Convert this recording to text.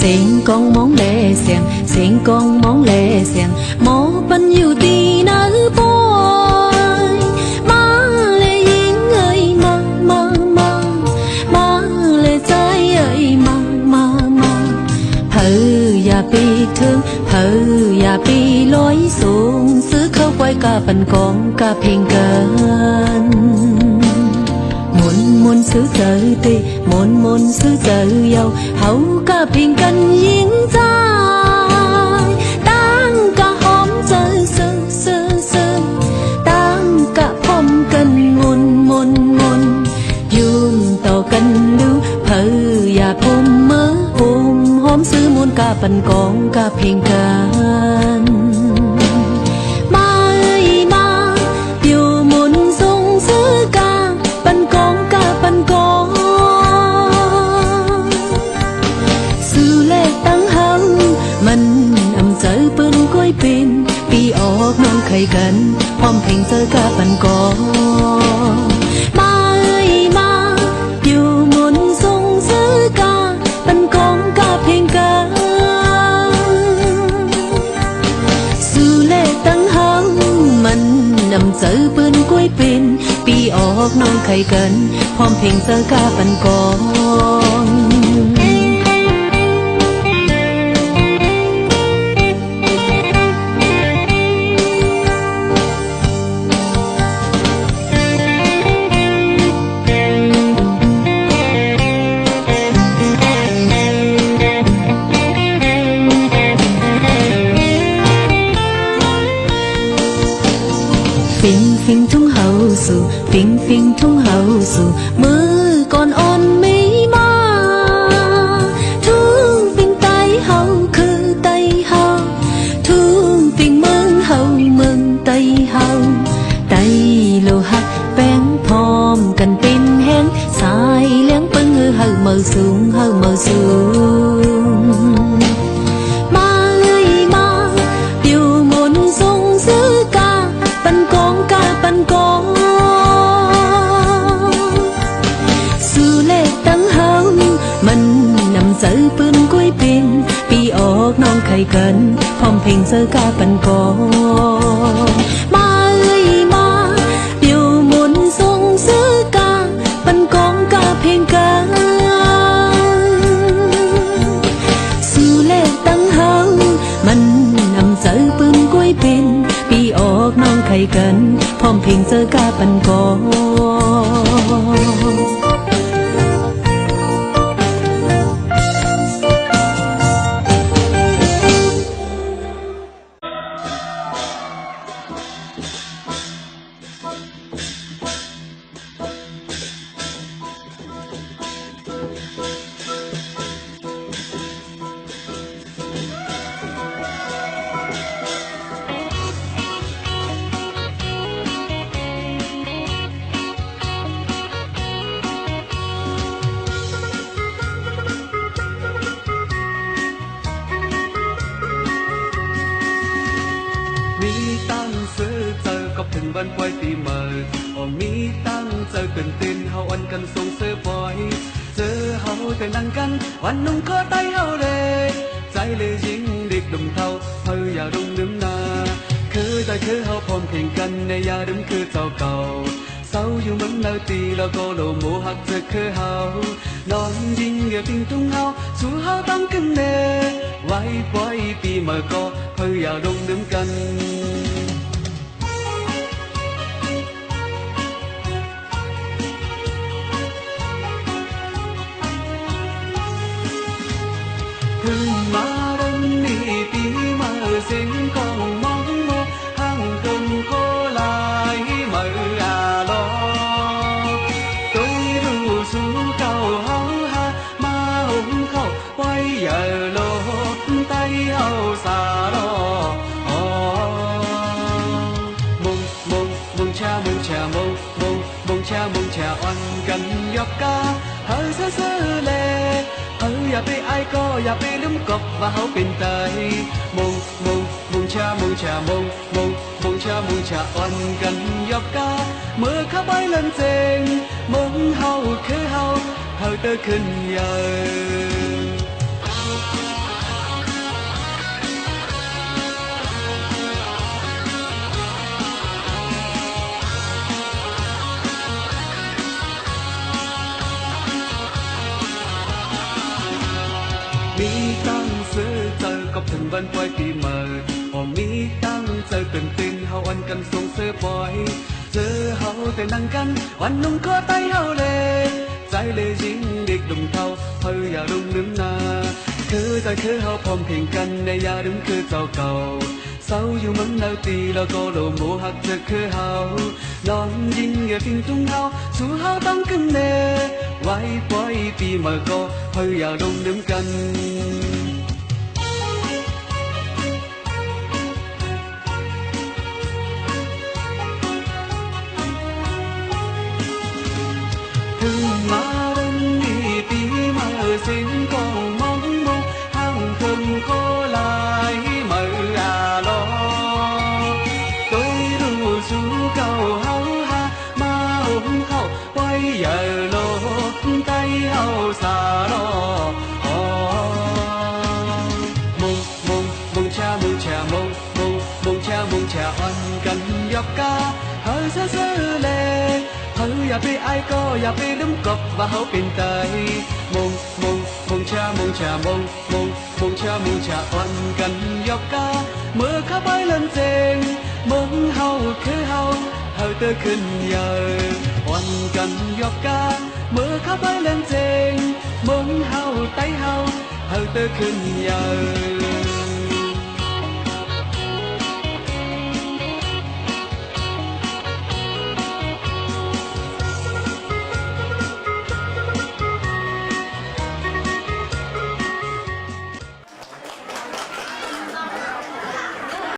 Sen con món lệ xèn, sen con món lệ xèn, mó bánh yêu tì nở bôi. Má lệ yên ơi má lệ trái ơi má. Hừ ya pi thương, hừ ya pi lối xuống, xứ khâu quay cả phần con cả phiền cơn. Muốn xứ giờ tì, muốn xứ giờ yêu, hậu cả phiền cân yên dài. Đang cả hóm sơ, đang cả phong cân môn. Dùng tàu cân lưu, hừ ya phum mơ phum, hóm xứ muốn cả phần con cả phiền cân. Pinปีออกน้องไข่กันพร้อมเพลงเจอกาปันกอมาเอ้ยมาอยู่มนทรงซื้อกาปันกองกาเพลงกันสู่เล่ตั้งหังมันนำเจอปืนกล้วยปินปีออกน้องไข่กันพร้อมเพลงเจอกาปันกอฟิงทุ่งเฮาสู่ฟิงทุ่งเฮาสู่มือก่อนอ่อนไม่มาทุ่งฟิงไตเฮาคือไตเฮาทุ่งฟิงเมืองเฮาเมืองไตเฮาไตโลหักแป้งพร้อมกันเป็นแห้งสายเลี้ยงปึ้งเฮาเมือสูงเฮาเมือสูงมาเลยมาอยู่มนทรงซื้อกาปันกองกาปันกองสู่เล่ตั้งเฮามันนำเจอปืนกล้วยปินปีออกน้องไข่กันพร้อมเพลงเจอกาปันกองมาเอ้ยมาอยู่มนทรงซื้อกาปันกองกาเพลงกันสู่เล่ตั้งเฮามันนำเจอปืนกล้วยปินปีออกน้องไข่กันพร้อมเพลงเจอกาปันกองถึงวันปล่อยปีใหม่มีตั้งเจอเป็นตีนเฮาอันกันส่งเสื้อปล่อยเจอเฮาแต่นั่งกันวันนุ่งก็ไตเฮาเลยใจเลยยิ่งเด็กดมเท่าเฮาอย่าดมดื่มนาคือใจคือเฮาพร้อมเพลงกันในยาดื่มคือเจ้าเก่าเศร้าอยู่เมืองนาตีแล้วก็โลโมหักเจอคือเฮานอนยิงอย่าปิ้งทุ่งเฮาสู่เฮาตั้งกันเน่ไว้ปล่อยปีใหม่ก็เฮาอย่าดมดื่มกันถึงมาดังนี้ปีมาเสียงของมองโมห่างเกินโคลายมาอาลอตัวรู้สู่เก่าเฮาหามาหุ่มเข้าไว้อย่าโลไตเฮาสาลอมงชามงชาอ่อนกันยกกาเฮาเซ่อเล่อย่าไปไอก็อย่าไปลืมกบว่าเฮาเป็นไตมงชาอ่อนกันยกกาเมื่อเข้าไปเล่นเจงมงเฮาคือเฮาเตอขึ้นใหญ่ มีตั้งซื้อเจอกับถึงวันปล่อยปีใหม่พอมีตั้งเจอตื่นเฮาอันกันส่งเสื้อปล่อยเจอเฮาแต่นั่งกันวันนุ่งก็ไตเฮาเลยใจเลยยิ่งเด็กดุมเท่าเฮาอย่าดุมลืมนาคือใจคือเฮาพร้อมเพียงกันในอย่าดุมคือเจ้าเก่าเศร้าอยู่มันแล้วตีแล้วก็โลโมหักจะคือเฮานอนยิงอย่าทิ้งทุ่งเฮาสู่เฮาต้องขึ้นเน่ไว้ปล่อยปีใหม่ก็เฮาอย่าดุมลืมกันถึงมาเรื่องนี้ปีมาสิ้นกองมองมองห้างถึงโคลายมืออาลอtôiรู้สู่เก่าเฮาหามาหุงเข้าไว้อย่าโลดใจเฮาสารอมงมงมงชามงชามงมงมงชามงชาอันกันยอกกาเฮาซะซะเลเฮาอย่าไปอายก็อย่าไปลืมกบว่าเฮาเป็นไตมงมงมงชามงชามงมงมงชามงชาอันกันยอกกาเมื่อเข้าไปเล่นเจงมงเฮาคือเฮาเฮาเตอขึ้นใหญ่อันกันยอกกาเมื่อเข้าไปเล่นเจงมงเฮาไตเฮาเฮาเตอขึ้นใหญ่